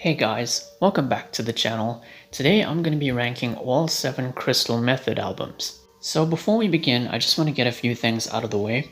Hey guys, welcome back to the channel. Today I'm going to be ranking all 7 Crystal Method albums. So before we begin, I just want to get a few things out of the way.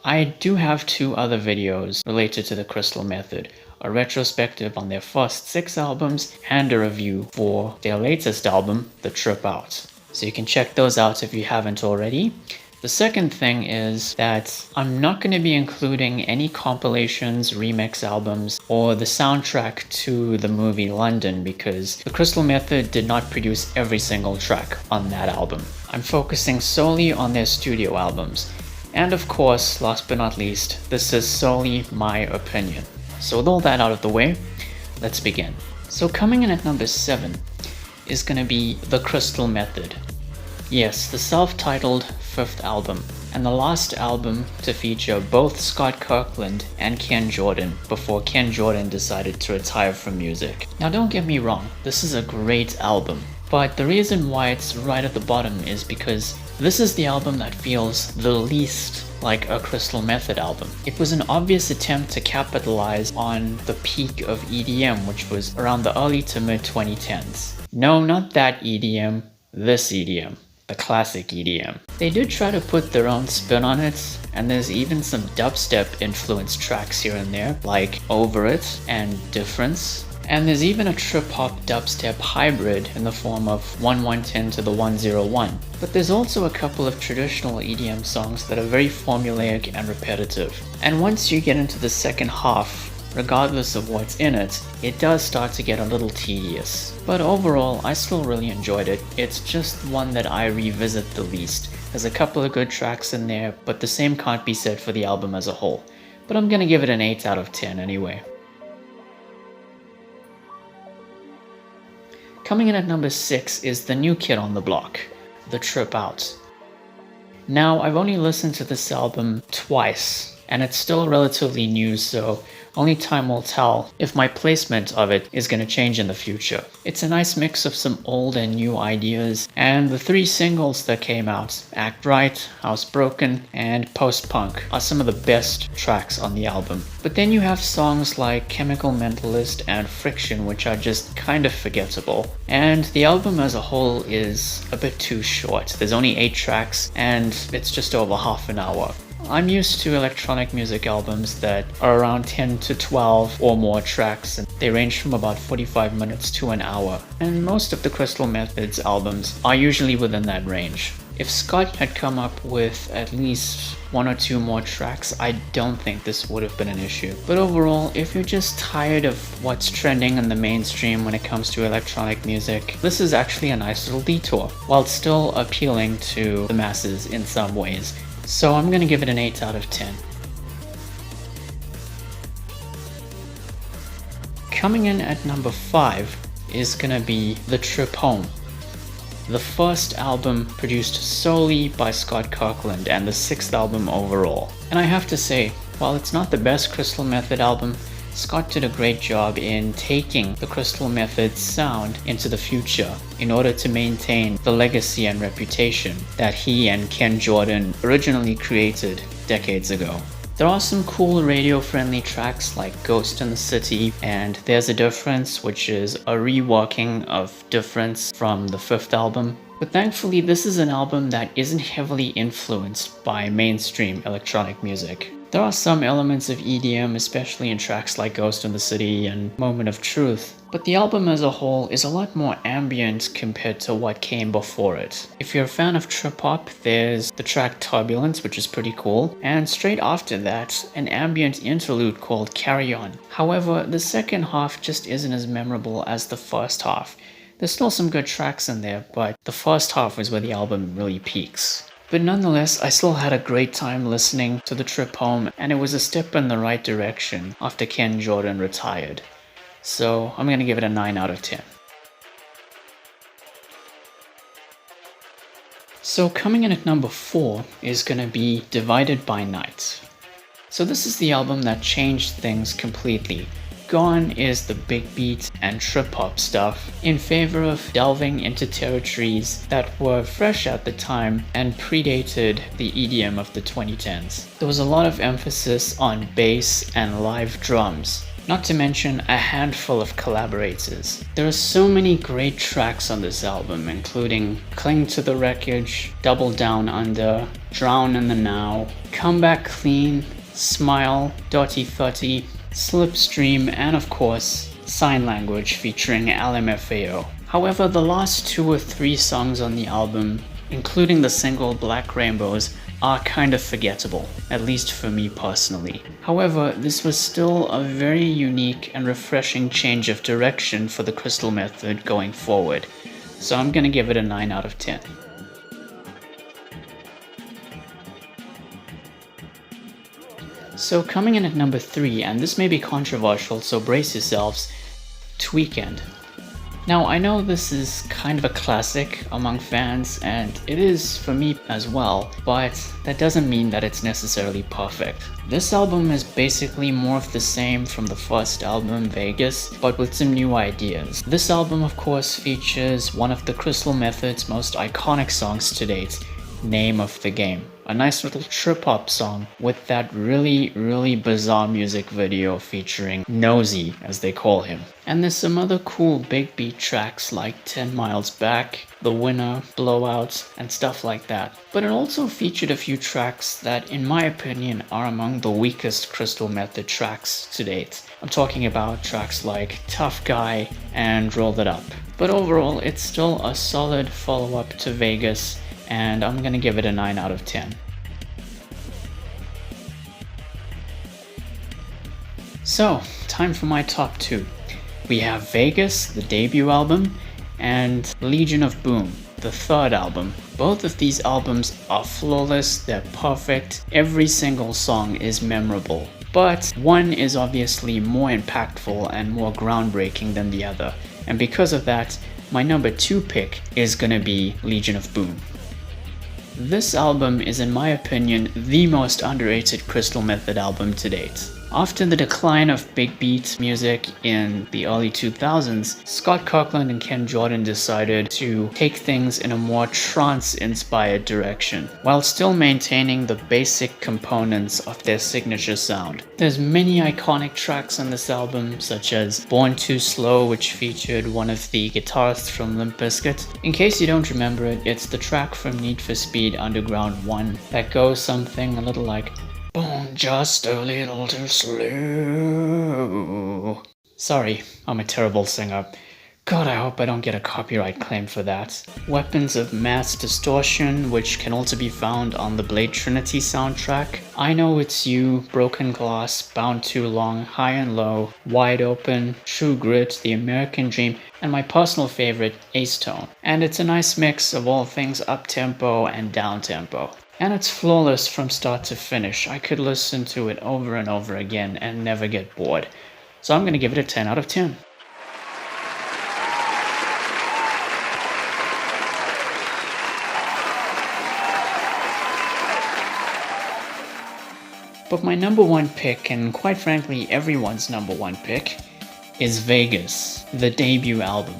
I do have 2 other videos related to the Crystal Method, a retrospective on their first 6 albums and a review for their latest album, The Trip Out. So you can check those out if you haven't already. The second thing is that I'm not going to be including any compilations, remix albums, or the soundtrack to the movie London because the Crystal Method did not produce every single track on that album. I'm focusing solely on their studio albums. And of course, last but not least, this is solely my opinion. So with all that out of the way, let's begin. So coming in at number 7 is going to be The Crystal Method. Yes, the self-titled 5th album, and the last album to feature both Scott Kirkland and Ken Jordan before Ken Jordan decided to retire from music. Now don't get me wrong, this is a great album, but the reason why it's right at the bottom is because this is the album that feels the least like a Crystal Method album. It was an obvious attempt to capitalize on the peak of EDM, which was around the early to mid 2010s. No, not that EDM, this EDM. The classic EDM. They did try to put their own spin on it, and there's even some dubstep influenced tracks here and there, like Over It and Difference. And there's even a trip-hop dubstep hybrid in the form of 1110 to the 101. But there's also a couple of traditional EDM songs that are very formulaic and repetitive. And once you get into the second half, regardless of what's in it, it does start to get a little tedious. But overall, I still really enjoyed it. It's just one that I revisit the least. There's a couple of good tracks in there, but the same can't be said for the album as a whole. But I'm gonna give it an 8 out of 10 anyway. Coming in at number 6 is the new kid on the block, The Trip Out. Now, I've only listened to this album twice, and it's still relatively new, so only time will tell if my placement of it is going to change in the future. It's a nice mix of some old and new ideas, and the 3 singles that came out, Act Right, Housebroken, and Post Punk, are some of the best tracks on the album. But then you have songs like Chemical Mentalist and Friction, which are just kind of forgettable. And the album as a whole is a bit too short. There's only 8 tracks, and it's just over half an hour. I'm used to electronic music albums that are around 10 to 12 or more tracks, and they range from about 45 minutes to an hour, and most of the Crystal Method's albums are usually within that range. If Scott had come up with at least 1 or 2 more tracks, I don't think this would have been an issue. But overall, if you're just tired of what's trending in the mainstream when it comes to electronic music, this is actually a nice little detour, while still appealing to the masses in some ways. So I'm gonna give it an 8 out of 10. Coming in at number 5 is gonna be The Trip Home, the first album produced solely by Scott Kirkland and the 6th album overall. And I have to say, while it's not the best Crystal Method album, Scott did a great job in taking the Crystal Method's sound into the future in order to maintain the legacy and reputation that he and Ken Jordan originally created decades ago. There are some cool radio-friendly tracks like Ghost in the City and There's a Difference, which is a reworking of Difference from the 5th album. But thankfully, this is an album that isn't heavily influenced by mainstream electronic music. There are some elements of EDM, especially in tracks like Ghost in the City and Moment of Truth, but the album as a whole is a lot more ambient compared to what came before it. If you're a fan of trip-hop, there's the track Turbulence, which is pretty cool, and straight after that, an ambient interlude called Carry On. However, the second half just isn't as memorable as the first half. There's still some good tracks in there, but the first half is where the album really peaks. But nonetheless, I still had a great time listening to The Trip Home, and it was a step in the right direction after Ken Jordan retired. So I'm gonna give it a 9 out of 10. So coming in at number 4 is gonna be Divided by Night. So this is the album that changed things completely, Gone is the big beat and trip hop stuff in favor of delving into territories that were fresh at the time and predated the EDM of the 2010s. There was a lot of emphasis on bass and live drums, not to mention a handful of collaborators. There are so many great tracks on this album, including Cling to the Wreckage, Double Down Under, Drown in the Now, Come Back Clean, Smile, Dotty Thutty, Slipstream, and of course, Sign Language featuring LMFAO. However, the last 2 or 3 songs on the album, including the single Black Rainbows, are kind of forgettable, at least for me personally. However, this was still a very unique and refreshing change of direction for the Crystal Method going forward, so I'm gonna give it a 9 out of 10. So coming in at number 3, and this may be controversial, so brace yourselves, Tweekend. Now, I know this is kind of a classic among fans, and it is for me as well, but that doesn't mean that it's necessarily perfect. This album is basically more of the same from the first album, Vegas, but with some new ideas. This album, of course, features one of the Crystal Method's most iconic songs to date, Name of the Game. A nice little trip-hop song with that really bizarre music video featuring Nosy, as they call him. And there's some other cool big beat tracks like 10 Miles Back, The Winner, Blowout, and stuff like that. But it also featured a few tracks that, in my opinion, are among the weakest Crystal Method tracks to date. I'm talking about tracks like Tough Guy and Roll It Up. But overall, it's still a solid follow-up to Vegas, and I'm gonna give it a 9 out of 10. So, time for my top 2. We have Vegas, the debut album, and Legion of Boom, the third album. Both of these albums are flawless, they're perfect, every single song is memorable. But one is obviously more impactful and more groundbreaking than the other, and because of that, my number 2 pick is gonna be Legion of Boom. This album is, in my opinion, the most underrated Crystal Method album to date. After the decline of big beat music in the early 2000s, Scott Kirkland and Ken Jordan decided to take things in a more trance-inspired direction, while still maintaining the basic components of their signature sound. There's many iconic tracks on this album, such as Born Too Slow, which featured one of the guitarists from Limp Bizkit. In case you don't remember it, it's the track from Need for Speed Underground 1 that goes something a little like, "Born just a little too slow." Sorry, I'm a terrible singer. God, I hope I don't get a copyright claim for that. Weapons of Mass Distortion, which can also be found on the Blade Trinity soundtrack. I Know It's You, Broken Glass, Bound Too Long, High and Low, Wide Open, True Grit, The American Dream, and my personal favorite, Ace Tone. And it's a nice mix of all things up-tempo and down-tempo. And it's flawless from start to finish. I could listen to it over and over again and never get bored. So I'm gonna give it a 10 out of 10. But my number 1 pick, and quite frankly everyone's number 1 pick, is Vegas, the debut album.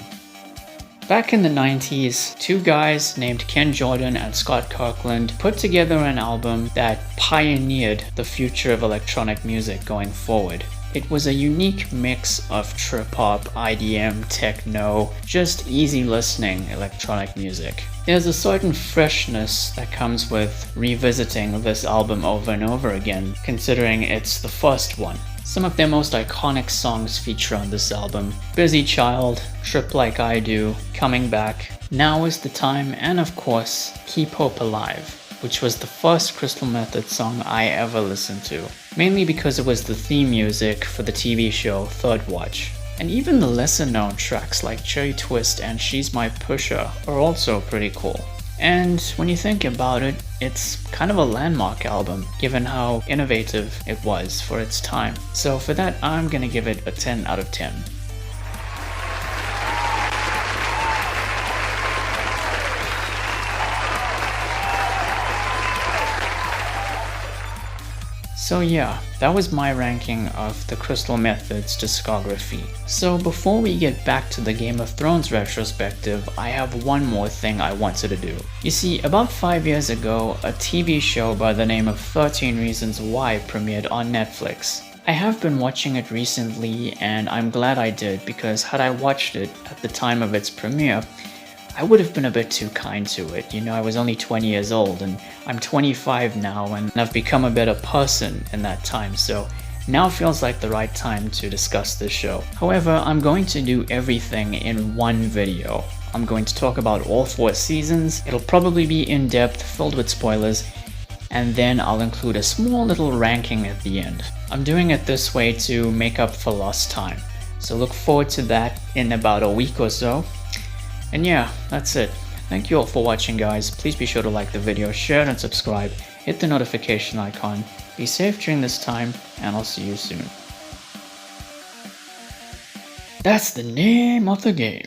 Back in the 90s, 2 guys named Ken Jordan and Scott Kirkland put together an album that pioneered the future of electronic music going forward. It was a unique mix of trip-hop, IDM, techno, just easy listening electronic music. There's a certain freshness that comes with revisiting this album over and over again, considering it's the first one. Some of their most iconic songs feature on this album: Busy Child, Trip Like I Do, Coming Back, Now Is the Time, and of course, Keep Hope Alive, which was the first Crystal Method song I ever listened to, mainly because it was the theme music for the TV show Third Watch. And even the lesser known tracks like Cherry Twist and She's My Pusher are also pretty cool. And when you think about it, it's kind of a landmark album, given how innovative it was for its time. So for that, I'm gonna give it a 10 out of 10. So yeah, that was my ranking of the Crystal Method's discography. So before we get back to the Game of Thrones retrospective, I have one more thing I wanted to do. You see, about 5 years ago, a TV show by the name of 13 Reasons Why premiered on Netflix. I have been watching it recently and I'm glad I did, because had I watched it at the time of its premiere, I would have been a bit too kind to it. You know, I was only 20 years old and I'm 25 now and I've become a better person in that time, so now feels like the right time to discuss this show. However, I'm going to do everything in one video. I'm going to talk about all 4 seasons. It'll probably be in-depth, filled with spoilers, and then I'll include a small little ranking at the end. I'm doing it this way to make up for lost time, so look forward to that in about a week or so. And yeah, that's it. Thank you all for watching, guys. Please be sure to like the video, share it and subscribe, hit the notification icon. Be safe during this time, and I'll see you soon. That's the name of the game.